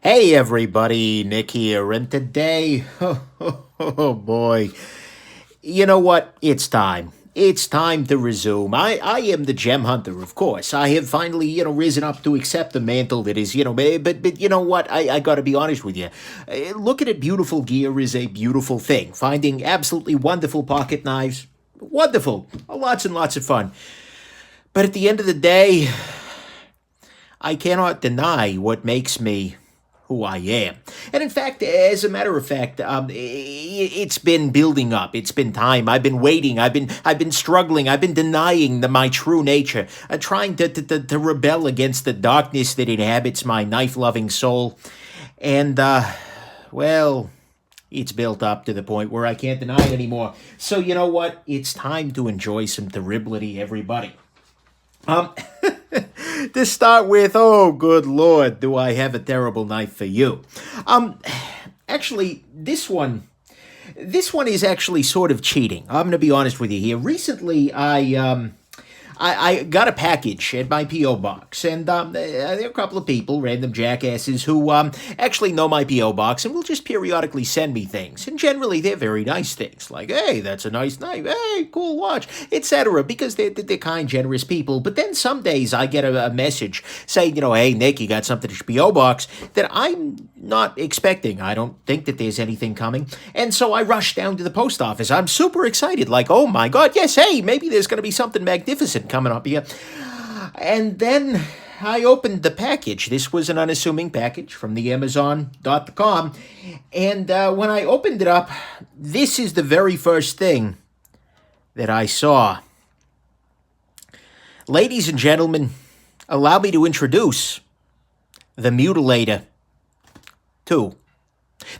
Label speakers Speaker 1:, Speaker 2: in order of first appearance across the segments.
Speaker 1: Hey everybody, Nick here, and today, oh boy, you know what? It's time. It's time to resume. I am the gem hunter, of course. I have finally, risen up to accept the mantle that is, but you know what? I gotta be honest with you. Looking at beautiful gear is a beautiful thing. Finding absolutely wonderful pocket knives, wonderful. Lots and lots of fun. But at the end of the day, I cannot deny what makes me who I am. And in fact, as a matter of fact, it's been building up. It's been time. I've been waiting. I've been struggling. I've been denying my true nature, trying to rebel against the darkness that inhabits my knife-loving soul. And, well, it's built up to the point where I can't deny it anymore. So you know what? It's time to enjoy some terribility, everybody. To start with, oh, good Lord, do I have a terrible knife for you. Actually, this one is actually sort of cheating. I'm going to be honest with you here. Recently, I got a package at my P.O. box, and there are a couple of people, random jackasses, who actually know my P.O. box and will just periodically send me things. And generally, they're very nice things, like, hey, that's a nice knife, hey, cool watch, etc., because they're kind, generous people. But then some days I get a message saying, hey, Nick, you got something at your P.O. box that I'm not expecting. I don't think that there's anything coming. And so I rush down to the post office. I'm super excited, like, oh my God, yes, hey, maybe there's going to be something magnificent coming up here. And then I opened the package. This was an unassuming package from the Amazon.com. And when I opened it up, this is the very first thing that I saw. Ladies and gentlemen, allow me to introduce the Mutilator 2.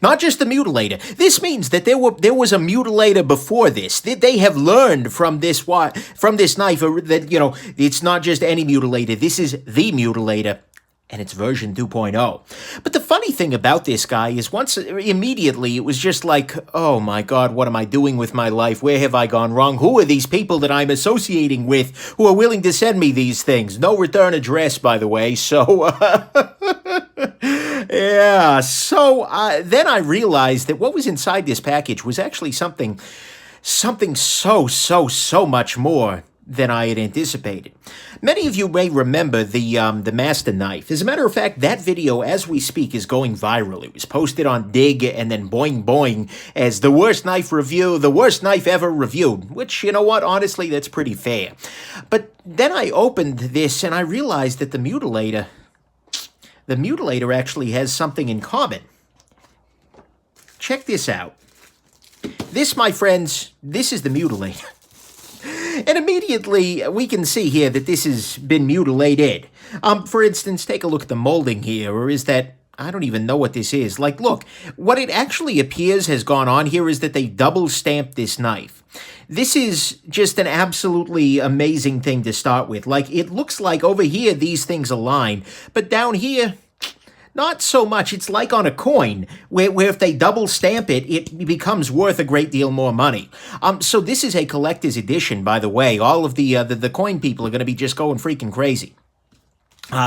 Speaker 1: Not just the Mutilator. This means that there was a Mutilator before this. They have learned from this knife that, it's not just any Mutilator. This is the Mutilator, and it's version 2.0. But the funny thing about this guy is immediately, it was just like, oh my God, what am I doing with my life? Where have I gone wrong? Who are these people that I'm associating with who are willing to send me these things? No return address, by the way, so... Yeah, so then I realized that what was inside this package was actually something so much more than I had anticipated. Many of you may remember the Master Knife. As a matter of fact, that video, as we speak, is going viral. It was posted on Dig and then Boing Boing as the worst knife review, the worst knife ever reviewed, which, you know what, honestly, that's pretty fair. But then I opened this and I realized that the Mutilator actually has something in common. Check this out. This, my friends, this is the Mutilator. And immediately, we can see here that this has been mutilated. For instance, take a look at the molding here, or is that... I don't even know what this is. Like, look, what it actually appears has gone on here is that they double-stamped this knife. This is just an absolutely amazing thing to start with. Like, it looks like over here these things align, but down here, not so much. It's like on a coin, where if they double stamp it, it becomes worth a great deal more money. So this is a collector's edition, by the way. All of the coin people are going to be just going freaking crazy.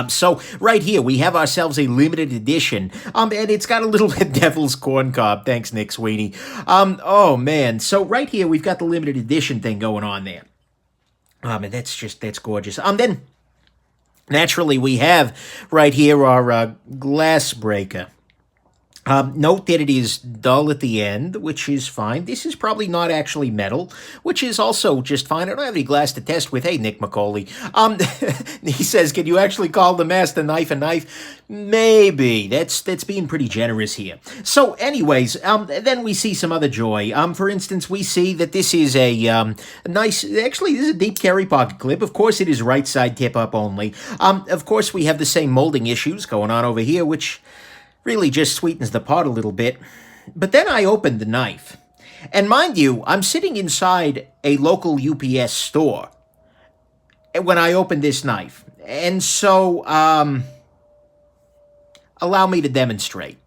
Speaker 1: So right here, we have ourselves a limited edition, and it's got a little devil's corn cob. Thanks, Nick Sweeney. Oh, man. So right here, we've got the limited edition thing going on there. And that's gorgeous. Then, naturally, we have right here our glass breaker. Note that it is dull at the end, which is fine. This is probably not actually metal, which is also just fine. I don't have any glass to test with. Hey, Nick McCauley. He says, can you actually call the Master Knife a knife? Maybe. That's being pretty generous here. So, anyways, then we see some other joy. For instance, we see that this is a nice... Actually, this is a deep carry pocket clip. Of course, it is right side tip up only. Of course, we have the same molding issues going on over here, which... really just sweetens the pot a little bit. But then I opened the knife. And mind you, I'm sitting inside a local UPS store when I opened this knife. And so, allow me to demonstrate.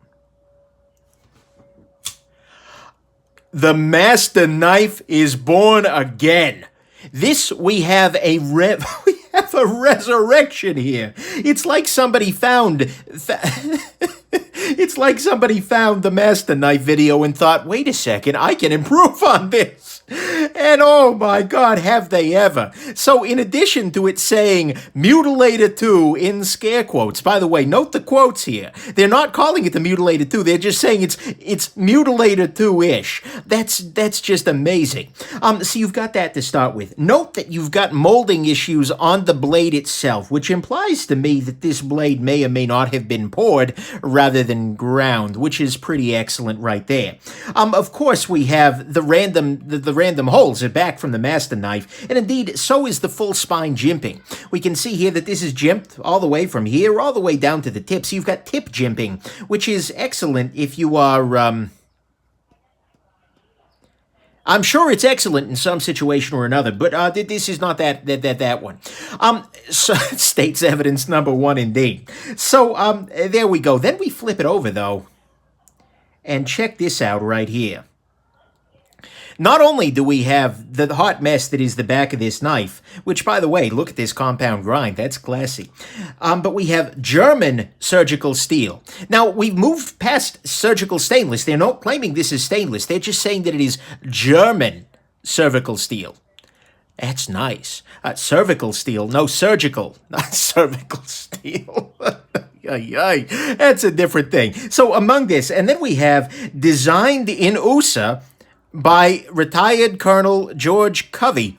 Speaker 1: The Master Knife is born again. We have a resurrection here. It's like somebody found It's like somebody found the Master Knife video and thought, wait a second, I can improve on this. And oh my God, have they ever. So in addition to it saying Mutilator 2 in scare quotes, by the way, note the quotes here. They're not calling it the Mutilator 2. They're just saying it's Mutilator 2-ish. That's just amazing. So you've got that to start with. Note that you've got molding issues on the blade itself, which implies to me that this blade may or may not have been poured rather than ground, which is pretty excellent right there. Of course, we have the random holes are back from the Master Knife, and indeed, so is the full spine jimping. We can see here that this is jimped all the way from here, all the way down to the tip. So you've got tip jimping, which is excellent if you are, I'm sure it's excellent in some situation or another, but this is not that one. So states evidence number 1 indeed. So there we go. Then we flip it over though, and check this out right here. Not only do we have the hot mess that is the back of this knife, which, by the way, look at this compound grind. That's classy. But we have German surgical steel. Now, we've moved past surgical stainless. They're not claiming this is stainless. They're just saying that it is German cervical steel. That's nice. Cervical steel. No, surgical. Not cervical steel. That's a different thing. So among this, and then we have designed in USA by retired Colonel George Covey.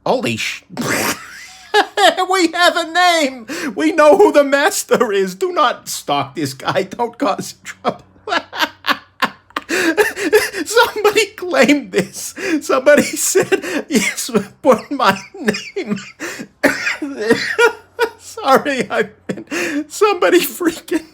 Speaker 1: Holy sh... We have a name! We know who the master is. Do not stalk this guy. Don't cause trouble. Somebody claimed this. Somebody said, yes, put my name. Sorry, somebody freaking...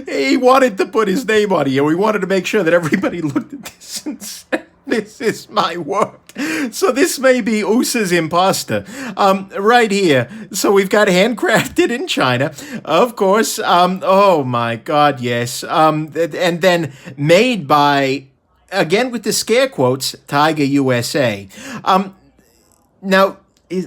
Speaker 1: He wanted to put his name on here. We wanted to make sure that everybody looked at this and said, this is my work. So this may be USA's imposter. Right here. So we've got handcrafted in China, of course. Oh my God, yes. And then made by, again with the scare quotes, Tiger USA. Now,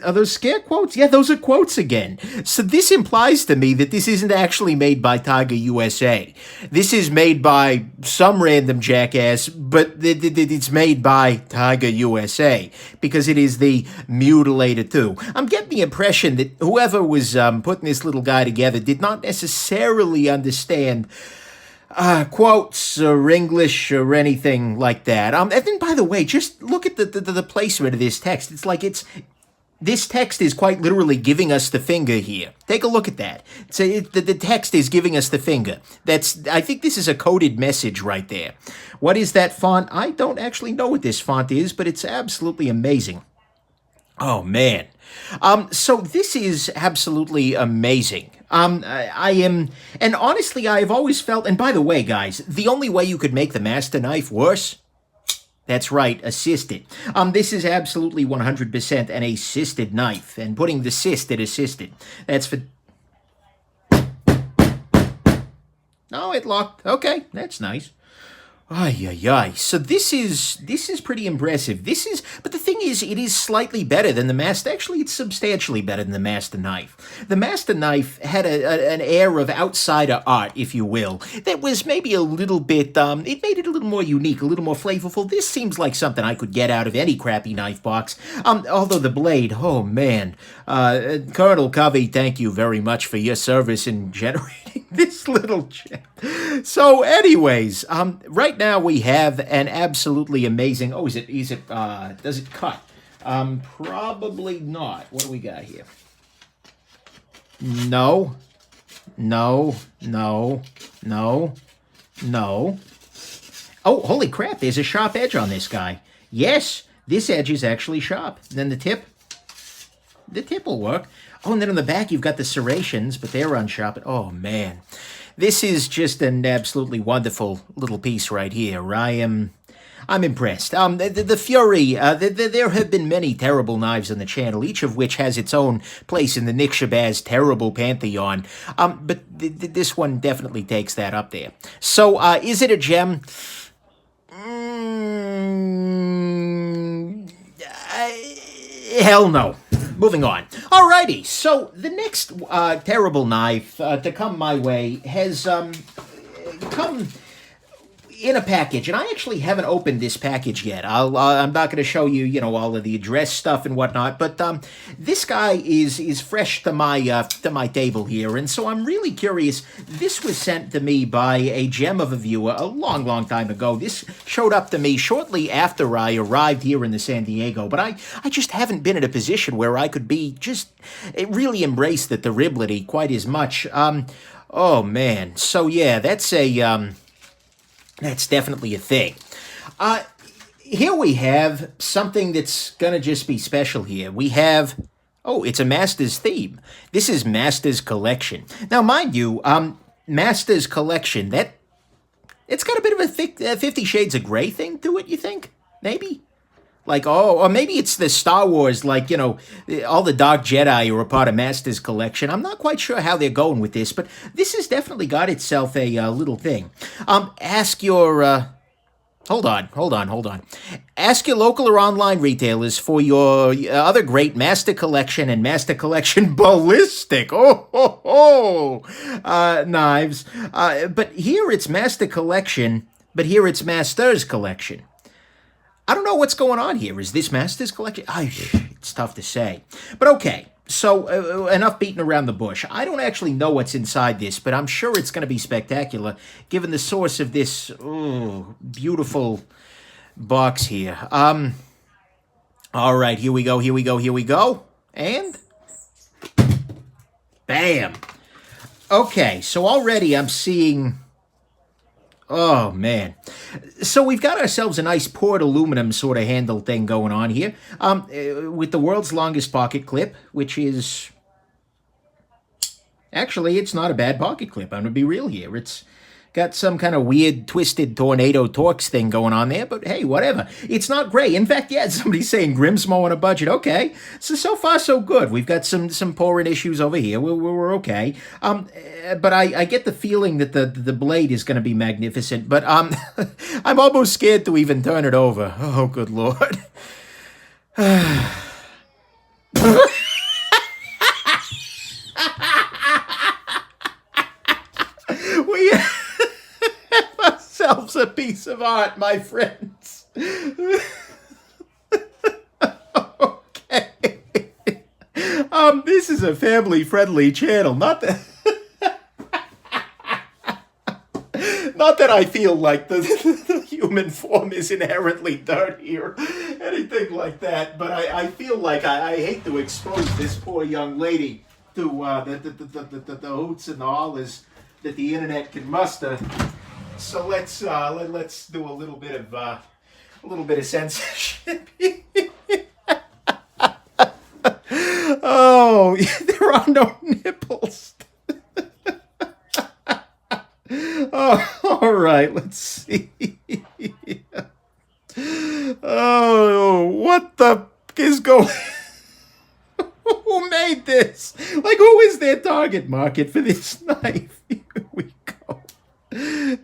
Speaker 1: are those scare quotes? Yeah, those are quotes again. So this implies to me that this isn't actually made by Tiger USA. This is made by some random jackass, but it's made by Tiger USA because it is the Mutilator 2. I'm getting the impression that whoever was putting this little guy together did not necessarily understand quotes or English or anything like that. And then, by the way, just look at the placement of this text. It's like this text is quite literally giving us the finger here. Take a look at that. So the text is giving us the finger. I think this is a coded message right there. What is that font? I don't actually know what this font is, but it's absolutely amazing. Oh, man. So this is absolutely amazing. I am, and honestly, I've always felt, and by the way, guys, the only way you could make the Master Knife worse, that's right, assisted. This is absolutely 100% an assisted knife, and putting the cyst at assisted. That's for... Oh, it locked. Okay, that's nice. Ay. So this is pretty impressive. But the thing is, it is slightly better than the Master. Actually, it's substantially better than the Master Knife. The Master Knife had an air of outsider art, if you will, that was maybe a little bit, it made it a little more unique, a little more flavorful. This seems like something I could get out of any crappy knife box. Although the blade, oh man. Colonel Covey, thank you very much for your service in generating this little chip. So anyways, right now we have an absolutely amazing, does it cut? Probably not. What do we got here? No. Oh, holy crap, there's a sharp edge on this guy. Yes, this edge is actually sharp. Then the tip will work. Oh, and then on the back you've got the serrations, but they're unsharp. Oh, man. This is just an absolutely wonderful little piece right here. I'm impressed. The Fury, there have been many terrible knives on the channel, each of which has its own place in the Nick Shabazz terrible pantheon. But this one definitely takes that up there. So, is it a gem? Hell no. Moving on. Alrighty, so the next terrible knife to come my way has come in a package, and I actually haven't opened this package yet. I'm not going to show you, all of the address stuff and whatnot, but this guy is fresh to my table here, and so I'm really curious. This was sent to me by a gem of a viewer a long, long time ago. This showed up to me shortly after I arrived here in the San Diego, but I just haven't been in a position where I could be just really embrace the terribility quite as much. Oh man, so yeah, that's definitely a thing. Here we have something that's going to just be special here. We have, it's a Masters theme. This is Masters Collection. Now, mind you, Masters Collection, it's got a bit of a thick 50 Shades of Grey thing to it, you think? Maybe? Like, or maybe it's the Star Wars, like, all the Dark Jedi are a part of Masters Collection. I'm not quite sure how they're going with this, but this has definitely got itself a little thing. Ask your, hold on. Ask your local or online retailers for your other great Master Collection and Master Collection Ballistic, knives. But here it's Master Collection, but here it's Masters Collection. I don't know what's going on here. Is this Masters Collection? It's tough to say. But okay, so enough beating around the bush. I don't actually know what's inside this, but I'm sure it's going to be spectacular, given the source of this beautiful box here. All right, here we go. And bam. Okay, so already I'm seeing... Oh, man. So we've got ourselves a nice poured aluminum sort of handle thing going on here, with the world's longest pocket clip, which is... Actually, it's not a bad pocket clip. I'm going to be real here. It's got some kind of weird, twisted tornado Torx thing going on there, but hey, whatever. It's not gray. In fact, yeah, somebody's saying Grimsmo on a budget. Okay, so far so good. We've got some pouring issues over here. We're okay. But I get the feeling that the blade is going to be magnificent, but I'm almost scared to even turn it over. Oh, good Lord. We have ourselves a piece of art, my friends. Okay. This is a family-friendly channel. Not that I feel like the human form is inherently dirty or anything like that, but I feel like I hate to expose this poor young lady to the hoots and the hollers that the internet can muster. So let's do a little bit of censorship. Oh, there are no nipples. Oh, all right, let's see. Oh, what the is going? Who made this? Like, who is their target market for this knife? Here we go.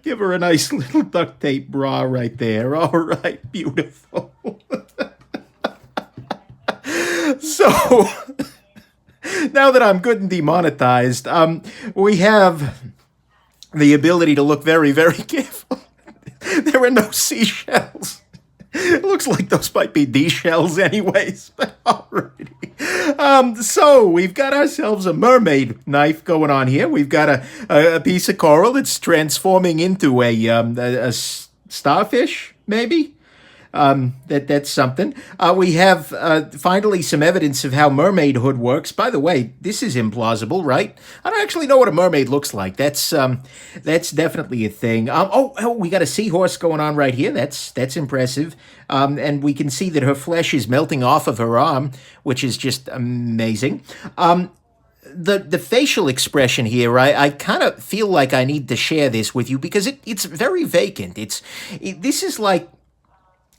Speaker 1: Give her a nice little duct tape bra right there. All right, beautiful. So, now that I'm good and demonetized, we have the ability to look very, very careful. There are no seashells. It looks like those might be D-shells anyways, but alrighty. So we've got ourselves a mermaid knife going on here. We've got a piece of coral that's transforming into a starfish, maybe? That's something. We have finally some evidence of how mermaid hood works. By the way, this is implausible, right? I don't actually know what a mermaid looks like. That's definitely a thing. We got a seahorse going on right here. That's impressive. And we can see that her flesh is melting off of her arm, which is just amazing. The facial expression here, I kind of feel like I need to share this with you because it's very vacant. This is like,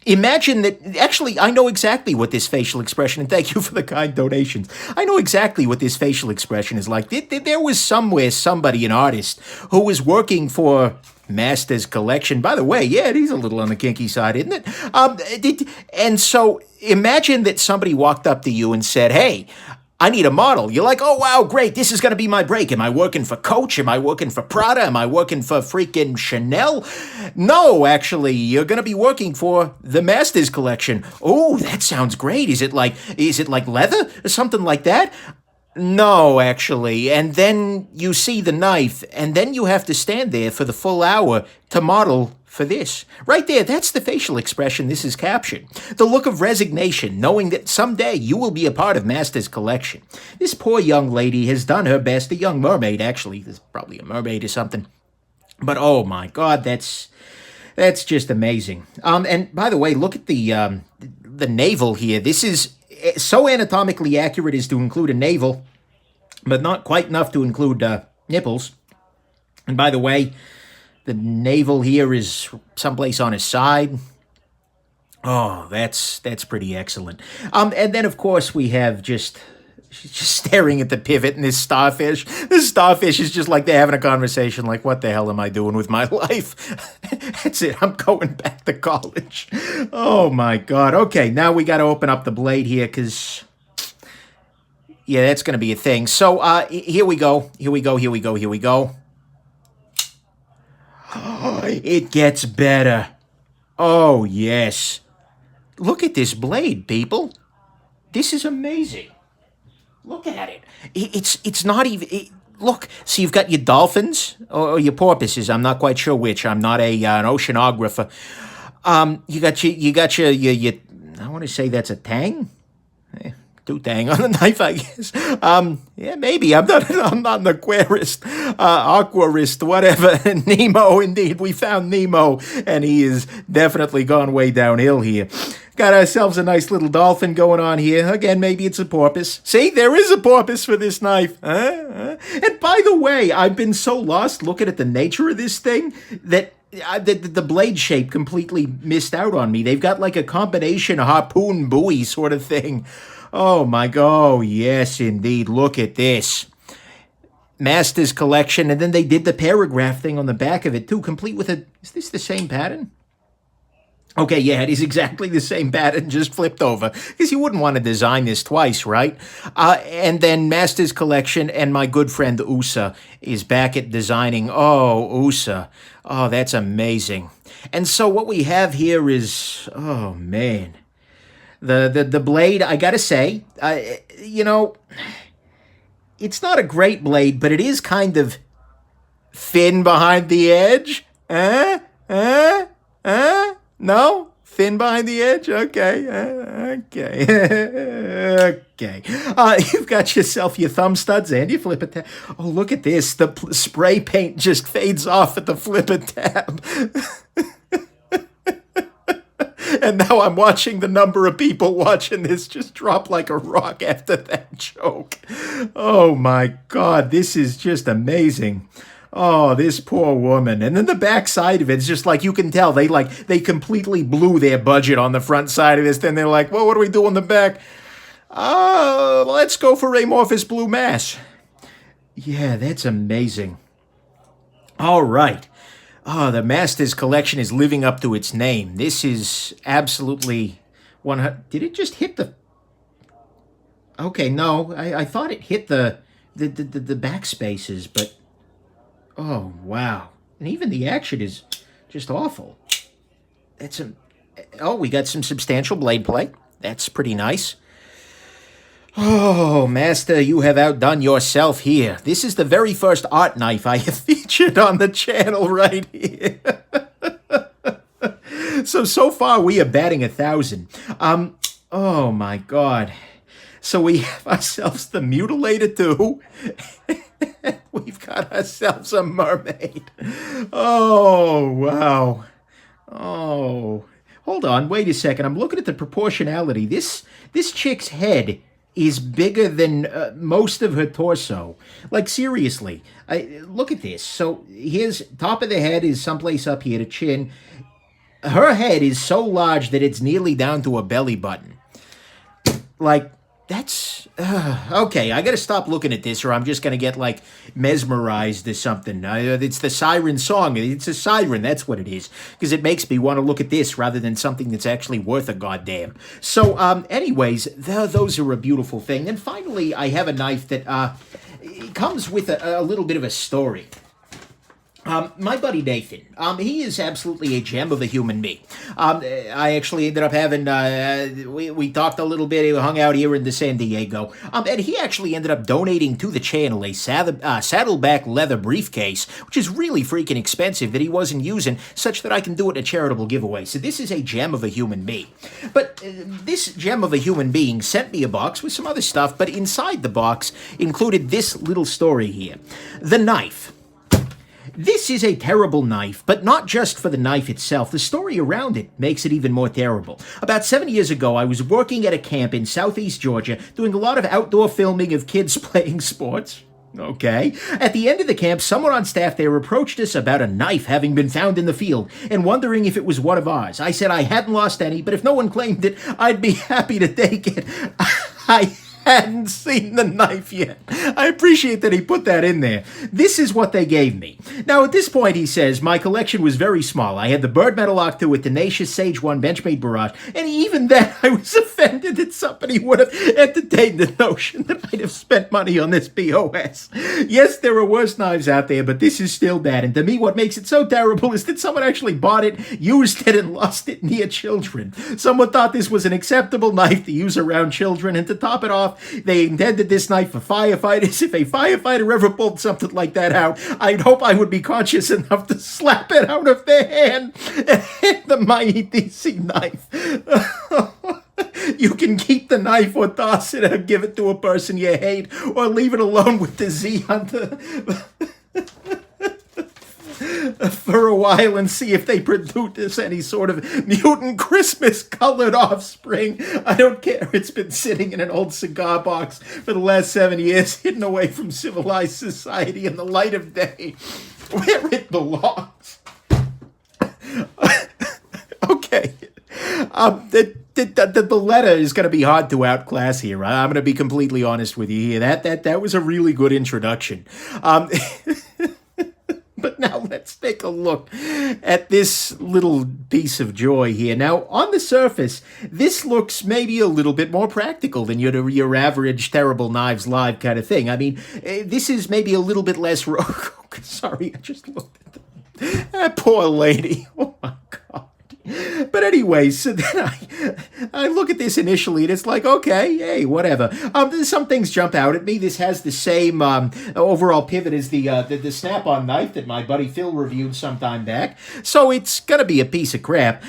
Speaker 1: imagine that, actually, I know exactly what this facial expression, and thank you for the kind donations. I know exactly what this facial expression is like. There was somewhere somebody, an artist, who was working for Masters Collection. By the way, yeah, it is a little on the kinky side, isn't it? And so imagine that somebody walked up to you and said, hey, I need a model. You're like, oh, wow, great. This is going to be my break. Am I working for Coach? Am I working for Prada? Am I working for freaking Chanel? No, actually, you're going to be working for the Masters collection. Oh, that sounds great. Is it like leather or something like that? No, actually. And then you see the knife, and then you have to stand there for the full hour to model for this. Right there, that's the facial expression this is captured. The look of resignation, knowing that someday you will be a part of Master's collection. This poor young lady has done her best, a young mermaid, actually. There's probably a mermaid or something. But oh my God, that's just amazing. And by the way, look at the navel here. This is so anatomically accurate as to include a navel, but not quite enough to include nipples. And by the way, the navel here is someplace on his side. Oh, that's pretty excellent. And then of course we have she's just staring at the pivot and this starfish. This starfish is just like they're having a conversation like, what the hell am I doing with my life? That's it. I'm going back to college. Oh my God. Okay, now we got to open up the blade here because, yeah, that's going to be a thing. So here we go. Here we go. Oh, it gets better. Oh, yes. Look at this blade, people. This is amazing. Look at it. It's not even... look, so you've got your dolphins or your porpoises. I'm not quite sure which. I'm not an oceanographer. You got your I want to say that's a tang. Two tang on the knife, I guess. Yeah, maybe. I'm not an aquarist, aquarist, whatever. Nemo, indeed. We found Nemo, and he is definitely gone way downhill here. Got ourselves a nice little dolphin going on here. Again, maybe it's a porpoise. See, there is a porpoise for this knife. And by the way, I've been so lost looking at the nature of this thing that the blade shape completely missed out on me. They've got like a combination harpoon buoy sort of thing. Oh my God, oh, yes indeed, look at this. Masters collection, and then they did the paragraph thing on the back of it too, complete with is this the same pattern? Okay, yeah, it is exactly the same pattern, just flipped over, because you wouldn't want to design this twice, right? And then Masters collection, and my good friend Usa is back at designing. Oh, Usa. Oh, that's amazing. And so what we have here is, oh man, the blade, I gotta say, it's not a great blade, but it is kind of thin behind the edge. No? Thin behind the edge? Okay. Okay. You've got yourself your thumb studs and your flipper tab. Oh, look at this. The spray paint just fades off at the flipper tab. And now I'm watching the number of people watching this just drop like a rock after that joke. Oh my God, this is just amazing. Oh, this poor woman. And then the back side of it's just like, you can tell they completely blew their budget on the front side of this. Then they're like, well, what do we do on the back? Let's go for amorphous blue mass. Yeah, that's amazing. All right. Oh, the Masters collection is living up to its name. This is absolutely 100. Did it just hit the... Okay, no. I thought it hit the back spaces, but... Oh, wow. And even the action is just awful. Oh, we got some substantial blade play. That's pretty nice. Oh, Master, you have outdone yourself here. This is the very first art knife I have featured on the channel right here. So far we are batting 1,000. Oh my God. So we have ourselves the Mutilator too. We've got ourselves a mermaid. Oh, wow. Oh, hold on. Wait a second. I'm looking at the proportionality. This chick's head is bigger than most of her torso. Like, seriously. Look at this. So here's top of the head is someplace up here, the chin. Her head is so large that it's nearly down to a belly button. Like, That's okay. I gotta stop looking at this, or I'm just gonna get like mesmerized or something. It's the siren song. It's a siren. That's what it is. Because it makes me want to look at this rather than something that's actually worth a goddamn. So, anyways, those are a beautiful thing. And finally, I have a knife that it comes with a little bit of a story. My buddy Nathan, he is absolutely a gem of a human being. I actually ended up having, we talked a little bit, we hung out here in the San Diego, and he actually ended up donating to the channel a saddleback leather briefcase, which is really freaking expensive that he wasn't using, such that I can do it in a charitable giveaway. So this is a gem of a human being. But this gem of a human being sent me a box with some other stuff, but inside the box included this little story here. The knife. This is a terrible knife, but not just for the knife itself. The story around it makes it even more terrible. About 7 years ago, I was working at a camp in southeast Georgia, doing a lot of outdoor filming of kids playing sports. Okay. At the end of the camp, someone on staff there approached us about a knife having been found in the field and wondering if it was one of ours. I said I hadn't lost any, but if no one claimed it, I'd be happy to take it. I hadn't seen the knife yet. I appreciate that he put that in there. This is what they gave me. Now, at this point, he says, my collection was very small. I had the Bird Metal Octo with Tenacious Sage 1 Benchmade Barrage, and even then, I was offended that somebody would have entertained the notion that I'd have spent money on this BOS. Yes, there are worse knives out there, but this is still bad, and to me, what makes it so terrible is that someone actually bought it, used it, and lost it near children. Someone thought this was an acceptable knife to use around children, and to top it off, they intended this knife for firefighters. If a firefighter ever pulled something like that out, I'd hope I would be conscious enough to slap it out of their hand and hand them my EDC knife. You can keep the knife or toss it or give it to a person you hate or leave it alone with the Z Hunter for a while and see if they produce any sort of mutant Christmas-colored offspring. I don't care. It's been sitting in an old cigar box for the last 7 years, hidden away from civilized society in the light of day, where it belongs. Okay. The letter is going to be hard to outclass here. I'm going to be completely honest with you here. That was a really good introduction. But now let's take a look at this little piece of joy here. Now, on the surface, this looks maybe a little bit more practical than your average Terrible Knives Live kind of thing. I mean, this is maybe a little bit less... Sorry, I just looked at that poor lady. Oh, my God. But anyway, so then I look at this initially, and it's like, okay, hey, whatever. Some things jump out at me. This has the same overall pivot as the snap-on knife that my buddy Phil reviewed some time back. So it's gonna be a piece of crap.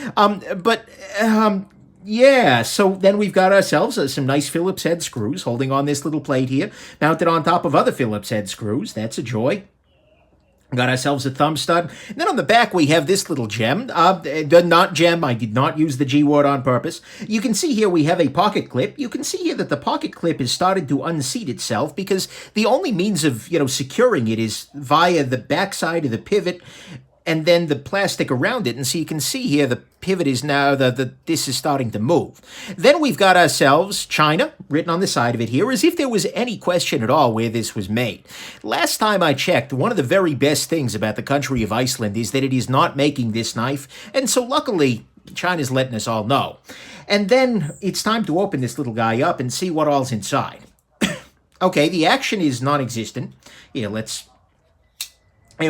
Speaker 1: Yeah, so then we've got ourselves some nice Phillips head screws holding on this little plate here, mounted on top of other Phillips head screws. That's a joy. Got ourselves a thumb stud. And then on the back, we have this little gem. Not gem. I did not use the G word on purpose. You can see here we have a pocket clip. You can see here that the pocket clip has started to unseat itself because the only means of, securing it is via the backside of the pivot and then the plastic around it. And so you can see here the pivot is now, this is starting to move. Then we've got ourselves China written on the side of it here, as if there was any question at all where this was made. Last time I checked, one of the very best things about the country of Iceland is that it is not making this knife, and so luckily, China's letting us all know. And then it's time to open this little guy up and see what all's inside. Okay, the action is non-existent. Here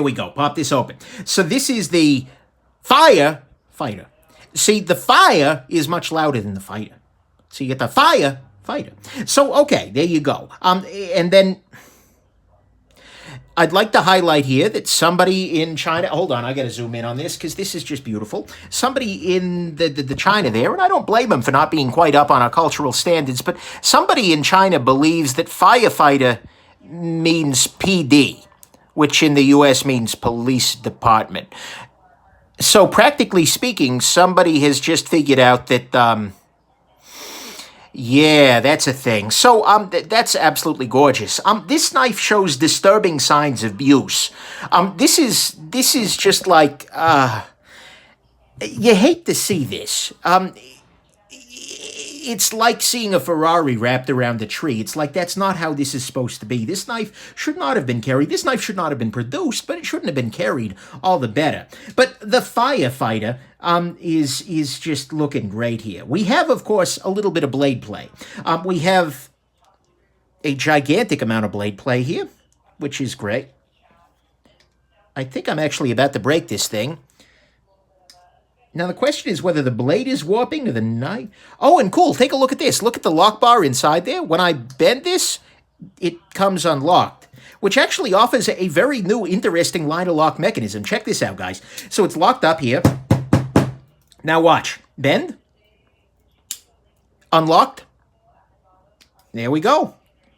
Speaker 1: we go. Pop this open. So this is the fighter. See, the fire is much louder than the fighter. So you get the fighter. So, okay, there you go. And then I'd like to highlight here that somebody in China, hold on, I got to zoom in on this because this is just beautiful. Somebody in the China there, and I don't blame them for not being quite up on our cultural standards, but somebody in China believes that firefighter means PD, which in the U.S. means police department. So practically speaking, somebody has just figured out that, yeah, that's a thing. So that's absolutely gorgeous. This knife shows disturbing signs of use. This is just like, you hate to see this. It's like seeing a Ferrari wrapped around a tree. It's like that's not how this is supposed to be. This knife should not have been carried. This knife should not have been produced, but it shouldn't have been carried. All the better. But the firefighter is just looking great here. We have, of course, a little bit of blade play. We have a gigantic amount of blade play here, which is great. I think I'm actually about to break this thing. Now, the question is whether the blade is warping or the knife. Oh, and cool. Take a look at this. Look at the lock bar inside there. When I bend this, it comes unlocked, which actually offers a very new, interesting line of lock mechanism. Check this out, guys. So it's locked up here. Now watch. Bend. Unlocked. There we go.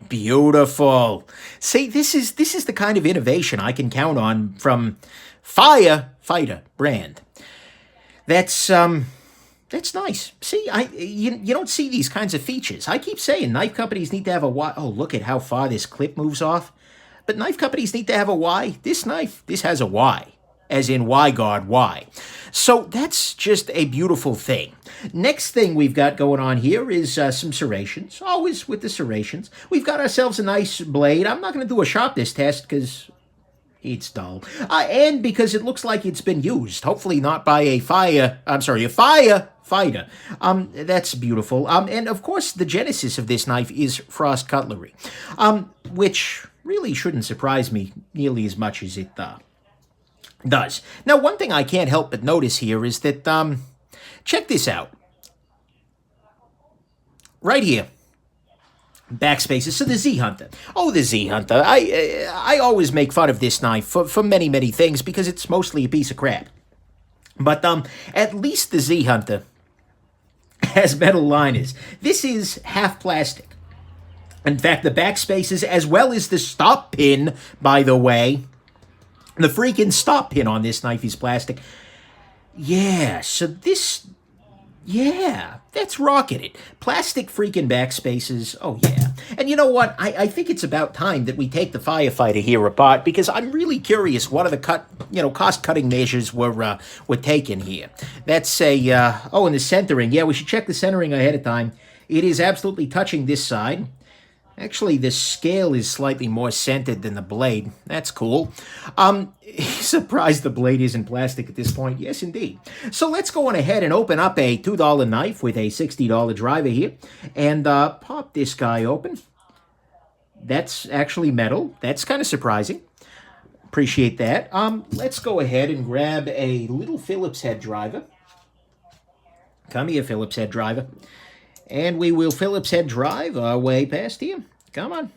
Speaker 1: Beautiful. See, this is the kind of innovation I can count on from Firefighter brand. That's nice. See, you don't see these kinds of features. I keep saying knife companies need to have a Y. Oh, look at how far this clip moves off. But knife companies need to have a Y. This knife, this has a Y, as in Y-guard Y. So that's just a beautiful thing. Next thing we've got going on here is some serrations. Always with the serrations. We've got ourselves a nice blade. I'm not going to do a sharpness test because it's dull. And because it looks like it's been used. Hopefully not by a firefighter. That's beautiful. And of course, the genesis of this knife is frost cutlery, which really shouldn't surprise me nearly as much as it does. Now, one thing I can't help but notice here is that, check this out. Right here. Backspaces. So the Z-Hunter. Oh, the Z-Hunter. I always make fun of this knife for many, many things because it's mostly a piece of crap. But at least the Z-Hunter has metal liners. This is half plastic. In fact, the backspaces as well as the stop pin, by the way, the freaking stop pin on this knife is plastic. Yeah, so this... Yeah, that's rocketed. Plastic freaking backspaces. Oh, yeah. And you know what? I think it's about time that we take the firefighter here apart because I'm really curious what are the cost-cutting measures were taken here. That's a... oh, and the centering. Yeah, we should check the centering ahead of time. It is absolutely touching this side. Actually, the scale is slightly more centered than the blade. That's cool. Surprised the blade isn't plastic at this point. Yes, indeed. So let's go on ahead and open up a $2 knife with a $60 driver here. And pop this guy open. That's actually metal. That's kind of surprising. Appreciate that. Let's go ahead and grab a little Phillips head driver. Come here, Phillips head driver. And we will Phillips head drive our way past here. Come on.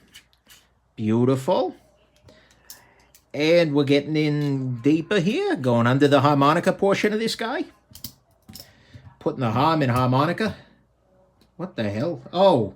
Speaker 1: Beautiful. And we're getting in deeper here. Going under the harmonica portion of this guy. Putting the harm in harmonica. What the hell? Oh.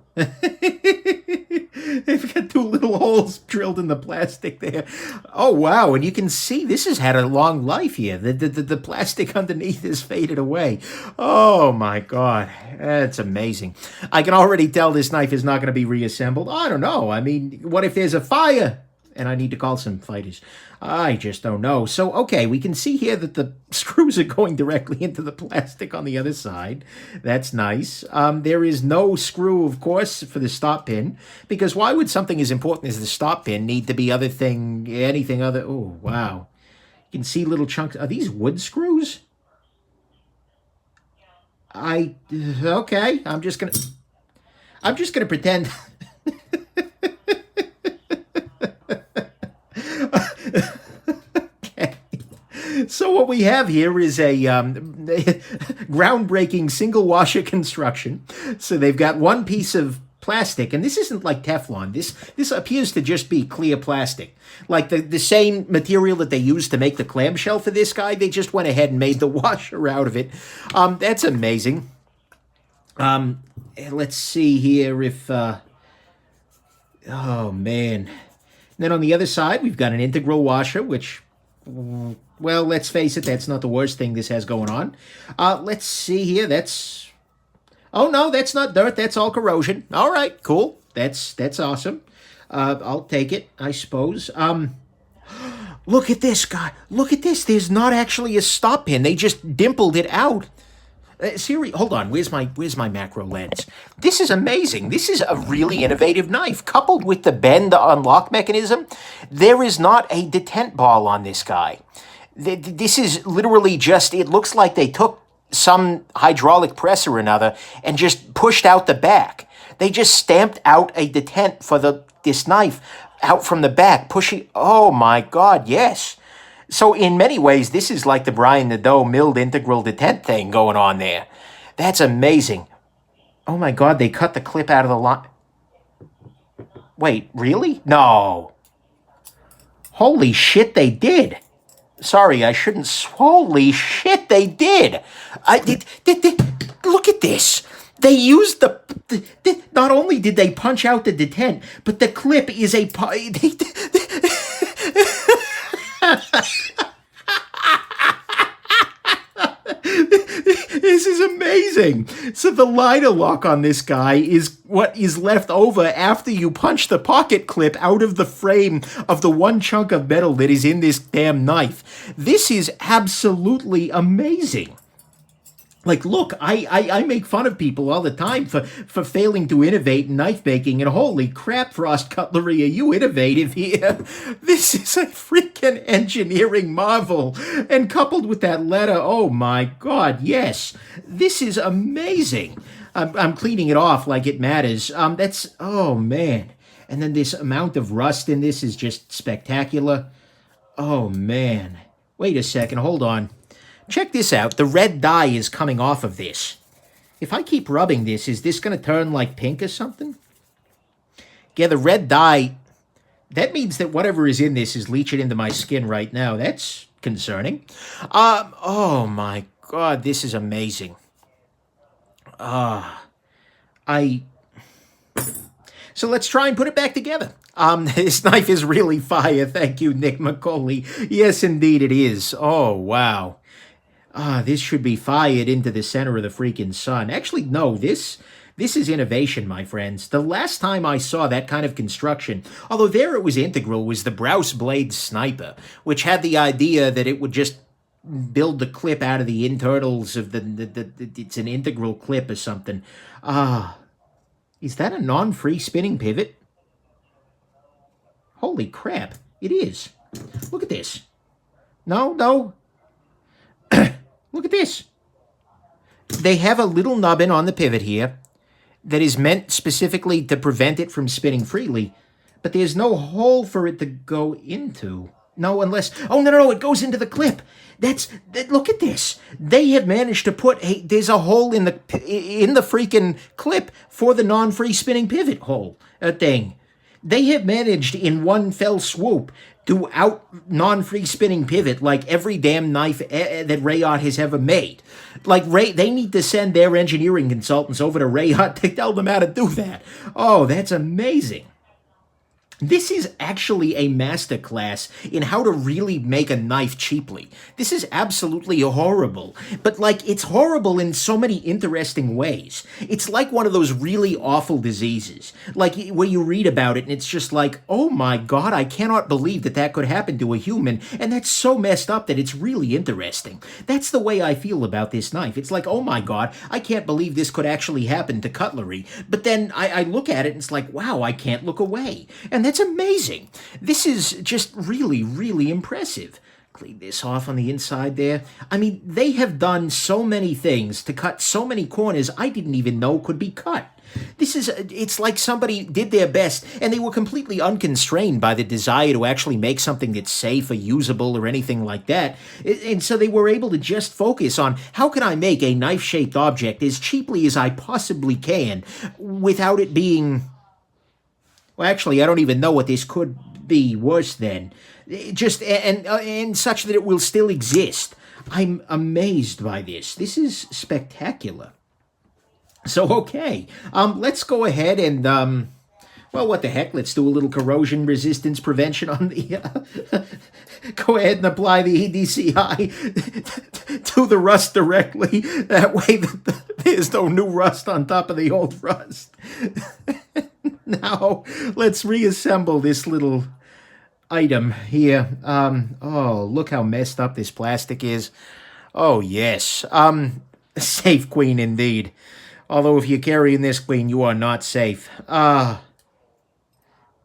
Speaker 1: They've got two little holes drilled in the plastic there. Oh, wow. And you can see this has had a long life here. The plastic underneath is faded away. Oh, my God. That's amazing. I can already tell this knife is not going to be reassembled. I don't know. I mean, what if there's a fire and I need to call some fighters? I just don't know. So, okay, we can see here that the screws are going directly into the plastic on the other side. That's nice. There is no screw, of course, for the stop pin, because why would something as important as the stop pin need to be anything other? Oh, wow. You can see little chunks. Are these wood screws? Okay, I'm just gonna pretend. Okay. So what we have here is a groundbreaking single washer construction. So they've got one piece of plastic, and this isn't like Teflon. This appears to just be clear plastic. Like the same material that they used to make the clamshell for this guy, they just went ahead and made the washer out of it. That's amazing. Let's see here if... oh, man. Then on the other side, we've got an integral washer, which, well, let's face it, that's not the worst thing this has going on. Let's see here. That's... Oh, no, that's not dirt. That's all corrosion. All right, cool. That's awesome. I'll take it, I suppose. Look at this, guy. Look at this. There's not actually a stop pin. They just dimpled it out. Siri, hold on. Where's my macro lens? This is amazing. This is a really innovative knife. Coupled with the bend unlock mechanism, there is not a detent ball on this guy. This is literally just, it looks like they took some hydraulic press or another and just pushed out the back. They just stamped out a detent for this knife out from the back, pushing, oh my God, yes. So in many ways, this is like the Brian Nadeau milled integral detent thing going on there. That's amazing. Oh my God, they cut the clip out of the line. Wait, really? No. Holy shit, they did. Sorry, I shouldn't. Holy shit, they did. Look at this. They used not only did they punch out the detent, but the clip is a. This is amazing. So the liner lock on this guy is what is left over after you punch the pocket clip out of the frame of the one chunk of metal that is in this damn knife. This is absolutely amazing. Like, look, I make fun of people all the time for failing to innovate in knife making, and holy crap, Frost Cutlery, are you innovative here? This is a freaking engineering marvel. And coupled with that letter, oh my God, yes, this is amazing. I'm cleaning it off like it matters. Oh man. And then this amount of rust in this is just spectacular. Oh man. Wait a second, hold on. Check this out. The red dye is coming off of this. If I keep rubbing this, is this going to turn like pink or something? Yeah, the red dye, that means that whatever is in this is leaching into my skin right now. That's concerning. Oh my God, this is amazing. So let's try and put it back together. This knife is really fire. Thank you, Nick McCauley. Yes, indeed it is. Oh, wow. This should be fired into the center of the freaking sun. Actually, no, this is innovation, my friends. The last time I saw that kind of construction, although there it was integral, was the Browse Blade Sniper, which had the idea that it would just build the clip out of the internals of it's an integral clip or something. Is that a non-free spinning pivot? Holy crap, it is. Look at this. No. Look at this. They have a little nubbin on the pivot here that is meant specifically to prevent it from spinning freely, but there's no hole for it to go into. No, unless... Oh, no, it goes into the clip. Look at this. They have managed to put... there's a hole in the freaking clip for the non-free spinning pivot hole thing. They have managed in one fell swoop to out non-free spinning pivot like every damn knife that Rayot has ever made. Like, they need to send their engineering consultants over to Rayot to tell them how to do that. Oh, that's amazing. This is actually a masterclass in how to really make a knife cheaply. This is absolutely horrible, but it's horrible in so many interesting ways. It's like one of those really awful diseases, like where you read about it and it's just like, oh my God, I cannot believe that could happen to a human, and that's so messed up that it's really interesting. That's the way I feel about this knife. It's like, oh my God, I can't believe this could actually happen to cutlery, but then I look at it and it's like, wow, I can't look away. And that's amazing. This is just really, really impressive. Clean this off on the inside there. I mean, they have done so many things to cut so many corners I didn't even know could be cut. It's like somebody did their best and they were completely unconstrained by the desire to actually make something that's safe or usable or anything like that. And so they were able to just focus on how can I make a knife-shaped object as cheaply as I possibly can without it being... Well, actually, I don't even know what this could be worse than. Just, and such that it will still exist. I'm amazed by this. This is spectacular. So, okay, let's go ahead and, well, what the heck, let's do a little corrosion resistance prevention on the, go ahead and apply the EDCI to the rust directly. That way there's no new rust on top of the old rust. Now, let's reassemble this little item here. Oh, look how messed up this plastic is. Oh, yes. Safe queen indeed. Although if you're carrying this queen, you are not safe.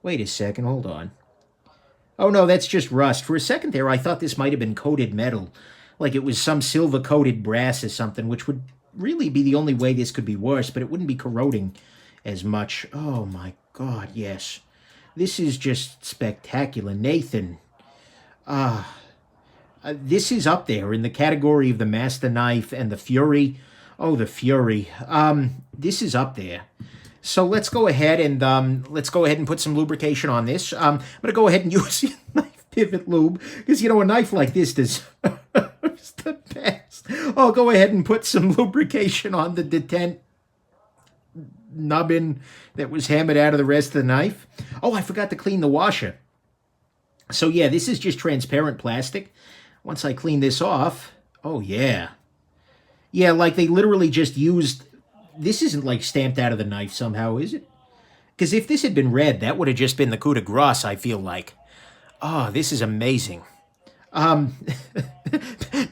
Speaker 1: Wait a second, hold on. Oh no, that's just rust. For a second there, I thought this might have been coated metal. Like it was some silver-coated brass or something, which would really be the only way this could be worse, but it wouldn't be corroding as much. Oh my god, yes. This is just spectacular. Nathan, this is up there in the category of the Master Knife and the Fury. Oh, the Fury. This is up there. So let's go ahead and put some lubrication on this. I'm gonna go ahead and use knife pivot lube because you know a knife like this does it's the best. I'll go ahead and put some lubrication on the detent nubbin that was hammered out of the rest of the knife. Oh, I forgot to clean the washer. So yeah, this is just transparent plastic. Once I clean this off, oh yeah. Yeah, like they literally just used, this isn't like stamped out of the knife somehow, is it? Because if this had been red, that would have just been the coup de grace, I feel like. Oh, this is amazing.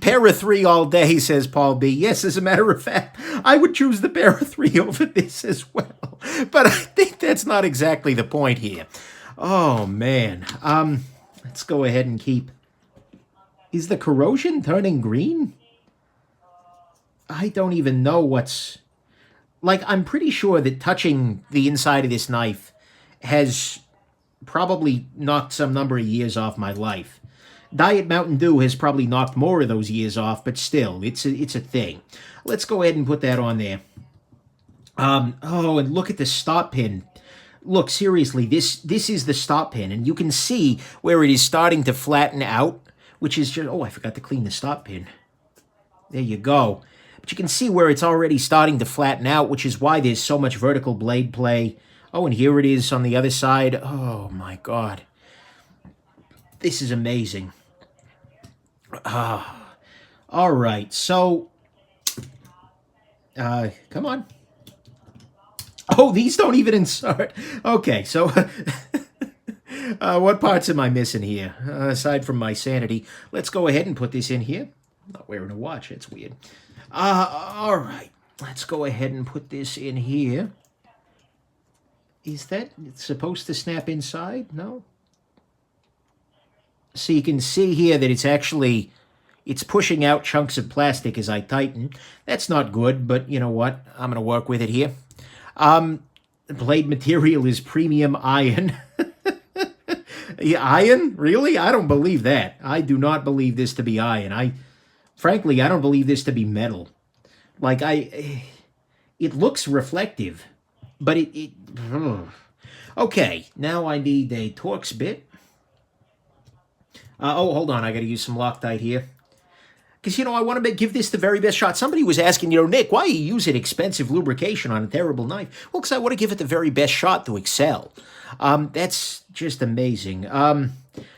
Speaker 1: Pair of 3 all day, says Paul B. Yes, as a matter of fact, I would choose the pair of 3 over this as well. But I think that's not exactly the point here. Oh, man. Let's go ahead and keep... Is the corrosion turning green? I don't even know what's... Like, I'm pretty sure that touching the inside of this knife has probably knocked some number of years off my life. Diet Mountain Dew has probably knocked more of those years off, but still, it's a thing. Let's go ahead and put that on there. Oh, and look at the stop pin. Look, seriously, this is the stop pin, and you can see where it is starting to flatten out, which is just... Oh, I forgot to clean the stop pin. There you go. But you can see where it's already starting to flatten out, which is why there's so much vertical blade play. Oh, and here it is on the other side. Oh, my God. This is amazing. All right, so... come on. Oh, these don't even insert. Okay, so... what parts am I missing here? Aside from my sanity. Let's go ahead and put this in here. I'm not wearing a watch. It's weird. All right. Let's go ahead and put this in here. Is that supposed to snap inside? No? So you can see here that it's actually... It's pushing out chunks of plastic as I tighten. That's not good, but you know what? I'm going to work with it here. The blade material is premium iron. Yeah, iron? Really? I don't believe that. I do not believe this to be iron. Frankly, I don't believe this to be metal. Like, it looks reflective, but Okay, now I need a Torx bit. Oh, hold on. I got to use some Loctite here. Because, you know, I want to give this the very best shot. Somebody was asking, you know, Nick, why are you using expensive lubrication on a terrible knife? Well, because I want to give it the very best shot to excel. That's just amazing.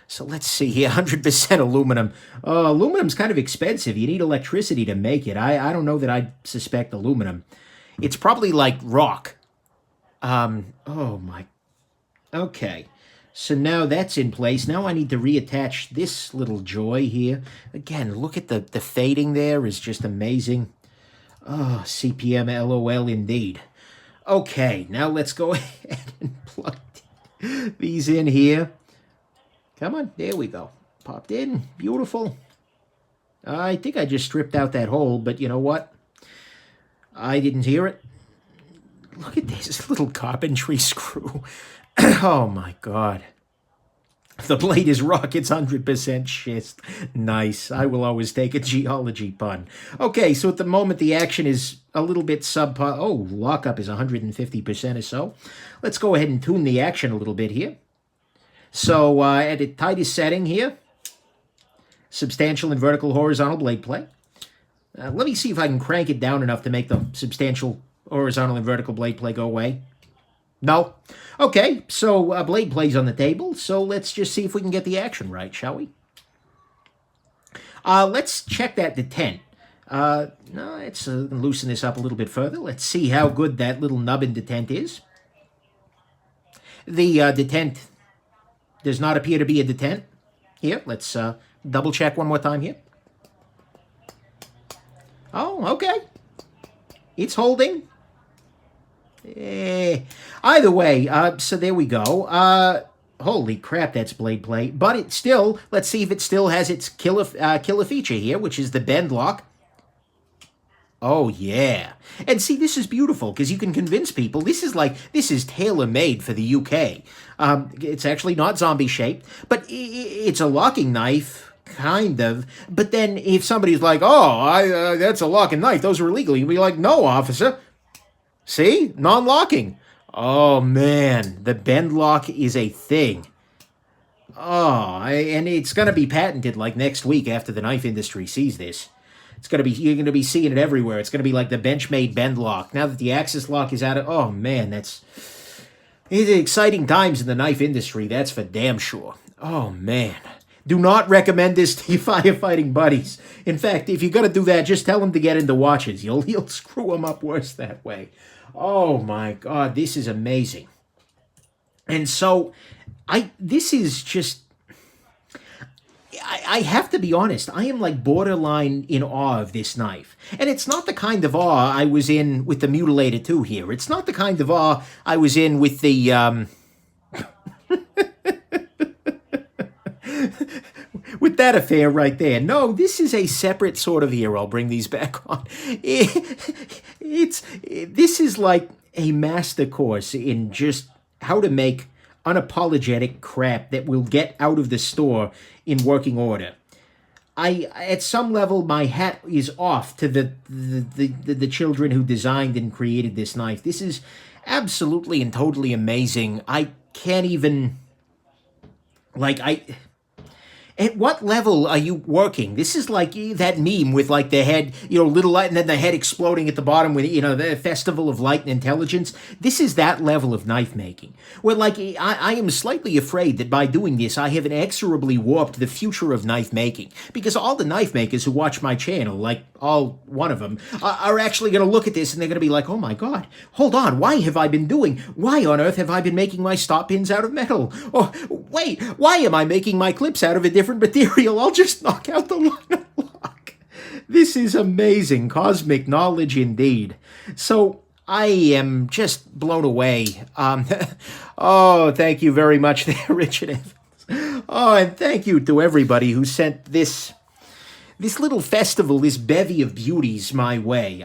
Speaker 1: So let's see here, 100% aluminum. Aluminum's kind of expensive. You need electricity to make it. I don't know that I'd suspect aluminum. It's probably like rock. Oh my... Okay. So now that's in place. Now I need to reattach this little joy here. Again, look at the fading there is just amazing. Oh, CPM LOL indeed. Okay, now let's go ahead and plug these in here. Come on, there we go. Popped in, beautiful. I think I just stripped out that hole, but you know what? I didn't hear it. Look at this little carpentry screw. Oh my God. The blade is rock, it's 100% schist. Nice. I will always take a geology pun. Okay, so at the moment the action is a little bit subpar. Oh, lockup is 150% or so. Let's go ahead and tune the action a little bit here. So at the tightest setting here, substantial and vertical horizontal blade play. Let me see if I can crank it down enough to make the substantial horizontal and vertical blade play go away. No? Okay, so blade play's on the table, so let's just see if we can get the action right, shall we? Let's check that detent. No, let's loosen this up a little bit further. Let's see how good that little nubbin detent is. The detent does not appear to be a detent. Here, let's double check one more time here. Oh, okay. It's holding. Eh. Either way, so there we go. Holy crap, that's blade play. But it still, let's see if it still has its killer feature here, which is the bend lock. Oh, yeah. And see, this is beautiful because you can convince people this is tailor-made for the UK. It's actually not zombie-shaped, but it's a locking knife, kind of. But then if somebody's like, oh, that's a locking knife, those are illegal, you'll be like, no, officer. See? Non-locking. Oh, man. The bend lock is a thing. Oh, and it's going to be patented like next week after the knife industry sees this. You're gonna be seeing it everywhere. It's gonna be like the Benchmade bend lock. Now that the axis lock is out of, oh man, it's exciting times in the knife industry. That's for damn sure. Oh man, do not recommend this to your firefighting buddies. In fact, if you're gonna do that, just tell them to get into watches. You'll screw them up worse that way. Oh my God, this is amazing. And so, this is just. I have to be honest, I am like borderline in awe of this knife. And it's not the kind of awe I was in with the Mutilator 2 here. It's not the kind of awe I was in with the, with that affair right there. No, this is a separate sort of here. I'll bring these back on. This is like a master course in just how to make unapologetic crap that will get out of the store in working order. At some level, my hat is off to the children who designed and created this knife. This is absolutely and totally amazing. I can't even, at what level are you working? This is like that meme with like the head, little light, and then the head exploding at the bottom with, the Festival of Light and Intelligence. This is that level of knife making. Where I am slightly afraid that by doing this, I have inexorably warped the future of knife making. Because all the knife makers who watch my channel, like all one of them, are actually going to look at this and they're going to be like, oh my God, hold on, why on earth have I been making my stop pins out of metal? Or wait, why am I making my clips out of a different material? I'll just knock out the line of lock. This is amazing cosmic knowledge indeed. So I am just blown away. Oh, thank you very much there, Richard Evans. Oh, and thank you to everybody who sent this little festival, this bevy of beauties my way.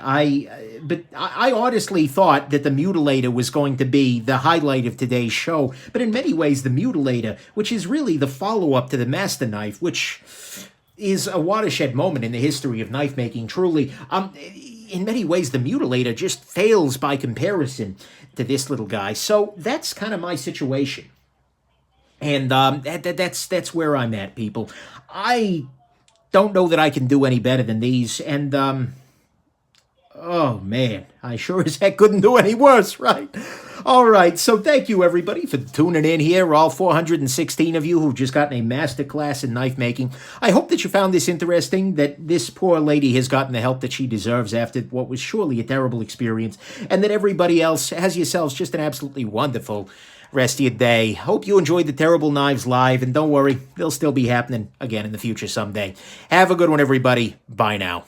Speaker 1: But I honestly thought that the Mutilator was going to be the highlight of today's show. But in many ways, the Mutilator, which is really the follow-up to the Master Knife, which is a watershed moment in the history of knife making, truly. In many ways, the Mutilator just fails by comparison to this little guy. So that's kind of my situation. And that's where I'm at, people. I don't know that I can do any better than these, and oh man, I sure as heck couldn't do any worse, right? All right, so thank you everybody for tuning in here, all 416 of you who've just gotten a masterclass in knife making. I hope that you found this interesting, that this poor lady has gotten the help that she deserves after what was surely a terrible experience, and that everybody else has yourselves just an absolutely wonderful rest of your day. Hope you enjoyed the Terrible Knives Live, and don't worry, they'll still be happening again in the future someday. Have a good one, everybody. Bye now.